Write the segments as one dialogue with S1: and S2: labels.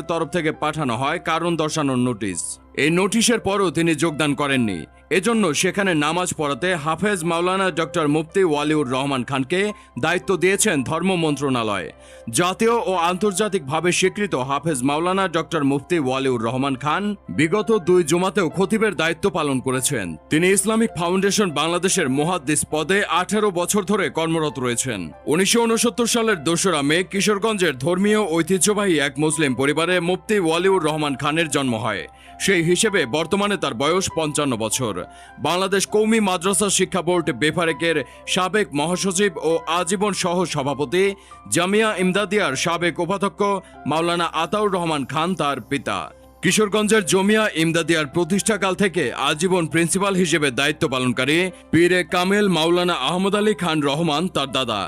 S1: তরফ থেকে পাঠানো হয় কারণ দর্শানোর নোটিশ। এই নোটিশের পরও তিনি যোগদান করেননি। এজন্য সেখানে নামাজ পড়াতে হাফেজ মাওলানা ডক্টর মুফতি ওয়ালিউর রহমান খানকে দায়িত্ব দিয়েছেন ধর্ম মন্ত্রণালয়। জাতীয় ও আন্তর্জাতিকভাবে স্বীকৃত হাফেজ মাওলানা ডক্টর মুফতি ওয়ালিউর রহমান খান বিগত 2 জুমাতেও খতিবের দায়িত্ব পালন করেছেন। তিনি ইসলামিক ফাউন্ডেশন বাংলাদেশের মুহাদ্দিস পদে 18 বছর ধরে কর্মরত রয়েছেন। 1969 সালের 2রা মে কিশোরগঞ্জের ধর্মীয় ঐতিহ্যবাহী এক মুসলিম পরিবারে মুফতি ওয়ালিউর রহমান খানের জন্ম হয়। সেই হিসেবে বর্তমানে তার বয়স 55 বছর। বাংলাদেশ কওমি মাদ্রাসা শিক্ষা বোর্ড বেফারেকের সাবেক মহাসচিব ও আজীবন সহ সভাপতি, জামিয়া ইমদাদিয়ার সাবেক উপাধ্যক্ষ মাওলানা আতাউর রহমান খান তার পিতা। কিশোরগঞ্জের জমিয়া ইমদাদিয়ার প্রতিষ্ঠাকাল থেকে আজীবন প্রিন্সিপাল হিসেবে দায়িত্ব পালনকারী পীরে কামেল মাওলানা আহমদ আলী খান রহমান তার দাদা।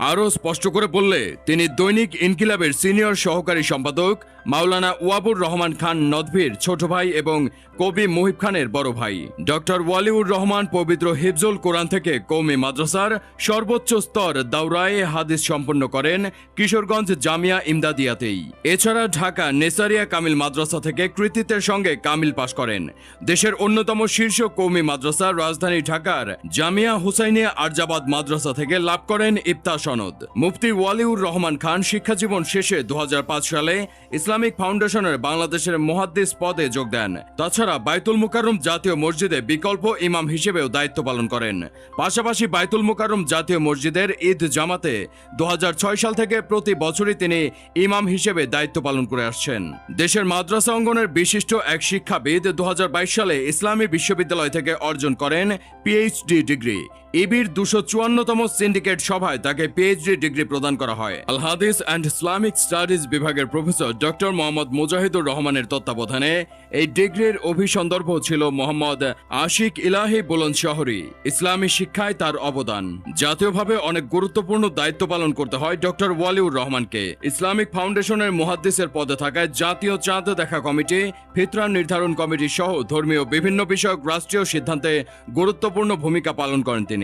S1: আরও স্পষ্ট করে বললে তিনি দৈনিক ইনকিলাবের সিনিয়র সহকারী সম্পাদক মাওলানা ওয়াবুর রহমান খান নদভীর ছোট ভাই এবং কবি মুহিব খানের বড় ভাই। ডক্টর ওয়ালিউর রহমান পবিত্র হিফজুল কোরআন থেকে কওমি মাদ্রাসার সর্বোচ্চ স্তর দাওরায়ে হাদিস সম্পন্ন করেন কিশোরগঞ্জ জামিয়া ইমদাদিয়াতেই। এছাড়া ঢাকা নেসারিয়া কামিল মাদ্রাসা থেকে কৃতিত্বের সঙ্গে কামিল পাশ করেন। দেশের অন্যতম শীর্ষ কওমি মাদ্রাসা রাজধানী ঢাকার জামিয়া হুসাইনিয়া আরজাবাদ মাদ্রাসা থেকে লাভ করেন ইফতা সনদ। মুফতি ওয়ালিউর রহমান খান শিক্ষাজীবন শেষে 2005 সালে ইসলামিক ফাউন্ডেশনের বাংলাদেশের মুহাদ্দিস পদে যোগ দেন। তাছাড়া বাইতুল মুকাররম জাতীয় মসজিদে বিকল্প ইমাম হিসেবেও দায়িত্ব পালন করেন। পাশাপাশি বাইতুল মুকাররম জাতীয় মসজিদের ঈদ জামাতে 2006 সাল থেকে প্রতি বছরই তিনি ইমাম হিসেবে দায়িত্ব পালন করে আসছেন। দেশের মাদ্রাসা অঙ্গনের বিশিষ্ট এক শিক্ষাবিদ 2022 সালে ইসলামী বিশ্ববিদ্যালয় থেকে অর্জন করেন পিএইচডি ডিগ্রি। ইবির 254তম সিন্ডিকেট সভায় তাকে পিএইচডি ডিগ্রি প্রদান করা হয়। আল হাদিস অ্যান্ড ইসলামিক স্টাডিজ বিভাগের প্রফেসর ডক্টর মোহাম্মদ মুজাহিদুর রহমানের তত্ত্বাবধানে এই ডিগ্রির অভিসন্দর্ভ ছিল মোহাম্মদ আশিক ইলাহি বুলন্দ শহরি। ইসলামী শিক্ষায় তার অবদান। জাতীয়ভাবে অনেক গুরুত্বপূর্ণ দায়িত্ব পালন করতে হয় ডক্টর ওয়ালিউর রহমানকে। ইসলামিক ফাউন্ডেশনের মুহাদ্দিসের পদে থাকায় জাতীয় চাঁদ দেখা কমিটি, ফিতরা নির্ধারণ কমিটি সহ ধর্মীয় বিভিন্ন বিষয়ক রাষ্ট্রীয় সিদ্ধান্তে গুরুত্বপূর্ণ ভূমিকা পালন করেন তিনি।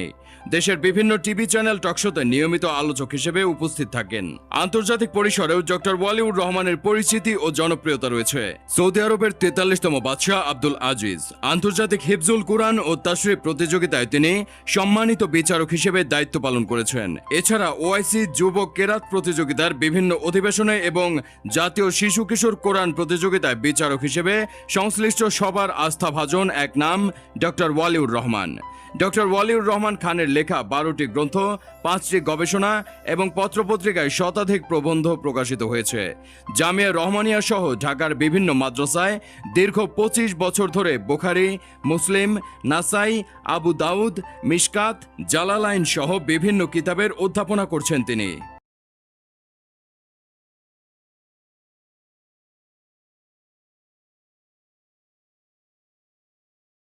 S1: দেশের বিভিন্ন টিভি চ্যানেল টকশোতে নিয়মিত আলোচক হিসেবে উপস্থিত থাকেন। আন্তর্জাতিক পরিসরেও ডক্টর ওয়ালিউর রহমানের পরিচিতি ও জনপ্রিয়তা রয়েছে। সৌদি আরবের 43তম বাদশাহ আব্দুল আজিজ আন্তর্জাতিক হিফজুল কুরআন ও তাশরিহ প্রতিযোগিতায় তিনি সম্মানিত বিচারক হিসেবে দায়িত্ব পালন করেছেন। এছাড়া ওআইসি যুব কেরাত প্রতিযোগিতার বিভিন্ন অধিবেশনে এবং জাতীয় শিশু কিশোর কোরআন প্রতিযোগিতায় বিচারক হিসেবে সংশ্লিষ্ট সবার আস্থাভাজন এক নাম ডক্টর ওয়ালিউর রহমান। ডক্টর ওয়ালিউর রহমান খানের লেখা 12টি গ্রন্থ, 5টি গবেষণা এবং পত্রপত্রিকায় শতাধিক প্রবন্ধ প্রকাশিত হয়েছে। জামিয়া রহমানিয়া সহ ঢাকার বিভিন্ন মাদ্রাসায় দীর্ঘ 25 বছর ধরে বুখারী, মুসলিম, নাসাই, আবু দাউদ, মিশকাত, জালালাইন সহ বিভিন্ন কিতাবের অধ্যাপনা করছেন তিনি।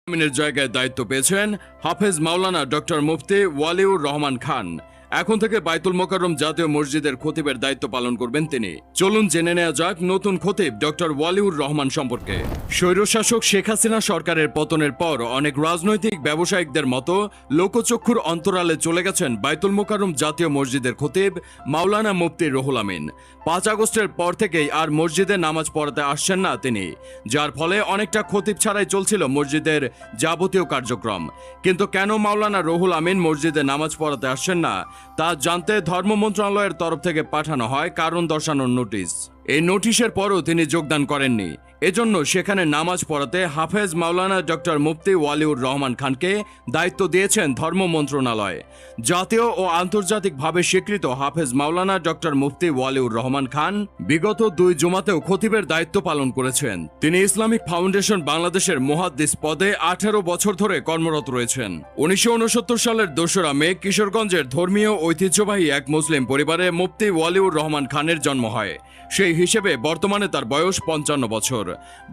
S1: আমিনের জায়গায় দায়িত্ব পেয়েছেন হাফেজ মাওলানা ডক্টর মুফতি ওয়ালিউর রহমান খান। এখন থেকে বাইতুল মুকাররম জাতীয় মসজিদের খতিবের দায়িত্ব পালন করবেন তিনি। চলুন জেনে নেওয়া যাক নতুন খতিব ডক্টর ওয়ালিউর রহমান সম্পর্কে। স্বৈরশাসক শেখ হাসিনা সরকারের পতনের পর অনেক রাজনৈতিক ব্যবসায়িকদের মতো লোকচক্ষুর অন্তরালে চলে গেছেন বাইতুল মুকাররম জাতীয় মসজিদের খতিব মাওলানা মুফতি রুহুল আমিন। 5 আগস্টের পর থেকেই আর মসজিদে নামাজ পড়াতে আসছেন না তিনি, যার ফলে অনেকটা খতিব ছাড়াই চলছিল মসজিদের যাবতীয় কার্যক্রম। কিন্তু কেন মাওলানা রুহুল আমিন মসজিদে নামাজ পড়াতে আসছেন না তা জানতে ধর্ম মন্ত্রণালয়ের তরফ থেকে পাঠানো হয় কারণ দর্শানোর নোটিশ। এই নোটিশের পরও তিনি যোগদান করেননি। এজন্য সেখানে নামাজ পড়াতে হাফেজ মাওলানা ডক্টর মুফতি ওয়ালিউর রহমান খানকে দায়িত্ব দিয়েছেন ধর্ম মন্ত্রণালয়। জাতীয় ও আন্তর্জাতিকভাবে স্বীকৃত হাফেজ মাওলানা ডক্টর মুফতি ওয়ালিউর রহমান খান বিগত 2 জুমাতেও খতিবের দায়িত্ব পালন করেছেন। তিনি ইসলামিক ফাউন্ডেশন বাংলাদেশের মুহাদ্দিস পদে 18 বছর ধরে কর্মরত রয়েছেন। 1969 সালের 2রা মে কিশোরগঞ্জের ধর্মীয় ঐতিহ্যবাহী এক মুসলিম পরিবারে মুফতি ওয়ালিউর রহমান খানের জন্ম হয়। সেই হিসেবে বর্তমানে তার বয়স 55 বছর।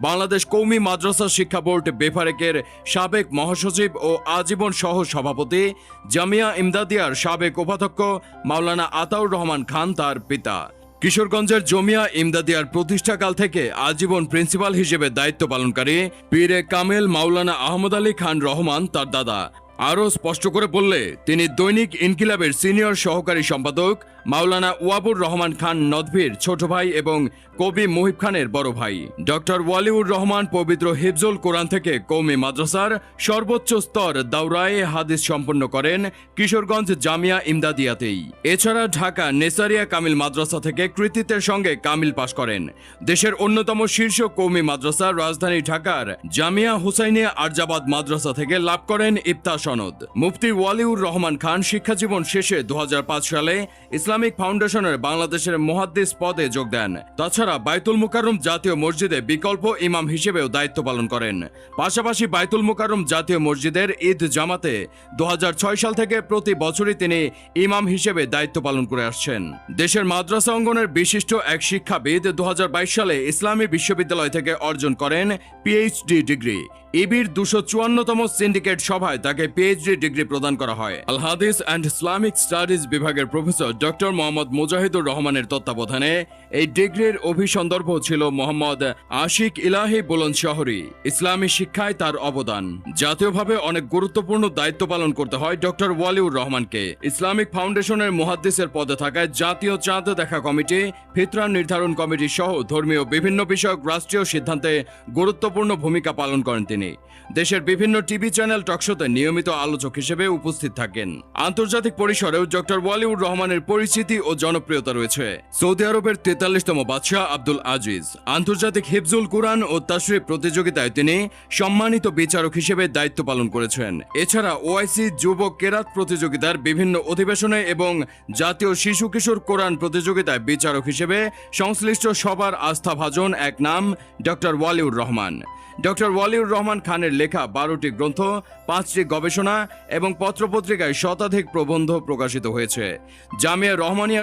S1: বাংলাদেশ কওমি মাদ্রাসা শিক্ষা বোর্ড বেফারেকের সাবেক মহাসচিব ও আজীবন সহ সভাপতি, জামিয়া ইমদাদিয়ার সাবেক উপাধ্যক্ষ মাওলানা আতাউর রহমান খান তার পিতা। কিশোরগঞ্জের জমিয়া ইমদাদিয়ার প্রতিষ্ঠাকাল থেকে আজীবন প্রিন্সিপাল হিসেবে দায়িত্ব পালনকারী পীরে কামেল মাওলানা আহমদ আলী খান রহমান তার দাদা। আরও স্পষ্ট করে বললে তিনি দৈনিক ইনকিলাবের সিনিয়র সহকারী সম্পাদক মাওলানা ওয়াবুর রহমান খান নদভীর ছোট ভাই এবং কবি মুহিব খানের বড় ভাই। ডক্টর ওয়ালিউর রহমান পবিত্র হিফজুল কোরআন থেকে কওমি মাদ্রাসার সর্বোচ্চ স্তর দাওরায়ে হাদিস সম্পন্ন করেন কিশোরগঞ্জ জামিয়া ইমদাদিয়াতেই। এছাড়া ঢাকা নেসারিয়া কামিল মাদ্রাসা থেকে কৃতিত্বের সঙ্গে কামিল পাশ করেন। দেশের অন্যতম শীর্ষ কওমি মাদ্রাসা রাজধানী ঢাকার জামিয়া হুসাইনিয়া আরজাবাদ মাদ্রাসা থেকে লাভ করেন ইফতা সনদ। মুফতি ওয়ালিউর রহমান খান শিক্ষাজীবন শেষে 2005 সালে ইসলামিক ফাউন্ডেশনের বাংলাদেশের মুহাদ্দিস পদে যোগ দেন। তাছাড়া বাইতুল মুকাররম জাতীয় মসজিদে বিকল্প ইমাম হিসেবেও দায়িত্ব পালন করেন। পাশাপাশি বাইতুল মুকাররম জাতীয় মসজিদের ঈদ জামাতে 2006 সাল থেকে প্রতি বছরই তিনি ইমাম হিসেবে দায়িত্ব পালন করে আসছেন। দেশের মাদ্রাসা অঙ্গনের বিশিষ্ট এক শিক্ষাবিদ 2022 সালে ইসলামী বিশ্ববিদ্যালয় থেকে অর্জন করেন পিএইচডি ডিগ্রি। ইবির 254তম সিন্ডিকেট সভায় তাকে পিএইচডি ডিগ্রি প্রদান করা হয়। আল হাদিস অ্যান্ড ইসলামিক স্টাডিজ বিভাগের প্রফেসর ডক্টর মোহাম্মদ মুজাহিদুর রহমানের তত্ত্বাবধানে এই ডিগ্রির অভিসন্দর্ভ ছিল মোহাম্মদ আশিক ইলাহি বুলন্দ শহরি। ইসলামী শিক্ষায় তার অবদান। জাতীয়ভাবে অনেক গুরুত্বপূর্ণ দায়িত্ব পালন করতে হয় ডক্টর ওয়ালিউর রহমানকে। ইসলামিক ফাউন্ডেশনের মুহাদ্দিসের পদে থাকায় জাতীয় চাঁদ দেখা কমিটি, ফিতরা নির্ধারণ কমিটি সহ ধর্মীয় বিভিন্ন বিষয়ক রাষ্ট্রীয় সিদ্ধান্তে গুরুত্বপূর্ণ ভূমিকা পালন করেন তিনি। দেশের বিভিন্ন টিভি চ্যানেল টকশোতে নিয়মিত আলোচক হিসেবে উপস্থিত থাকেন। আন্তর্জাতিক পরিসরেও ডক্টর ওয়ালিউর রহমানের পরিচিতি ও জনপ্রিয়তা রয়েছে। সৌদি আরবের 43তম বাদশাহ আব্দুল আজিজ আন্তর্জাতিক হিফজুল কুরআন ও তাশরিহ প্রতিযোগিতায় তিনি সম্মানিত বিচারক হিসেবে দায়িত্ব পালন করেছেন। এছাড়া ওআইসি যুব কেরাত প্রতিযোগিতার বিভিন্ন অধিবেশনে এবং জাতীয় শিশু কিশোর কোরআন প্রতিযোগিতায় বিচারক হিসেবে সংশ্লিষ্ট সবার আস্থাভাজন এক নাম ডক্টর ওয়ালিউর রহমান। ডক্টর ওয়ালিউর রহমান খানের লেখা 12টি গ্রন্থ, 5টি গবেষণা এবং পত্রপত্রিকায় শতাধিক প্রবন্ধ প্রকাশিত হয়েছে। জামিয়া রহমানিয়া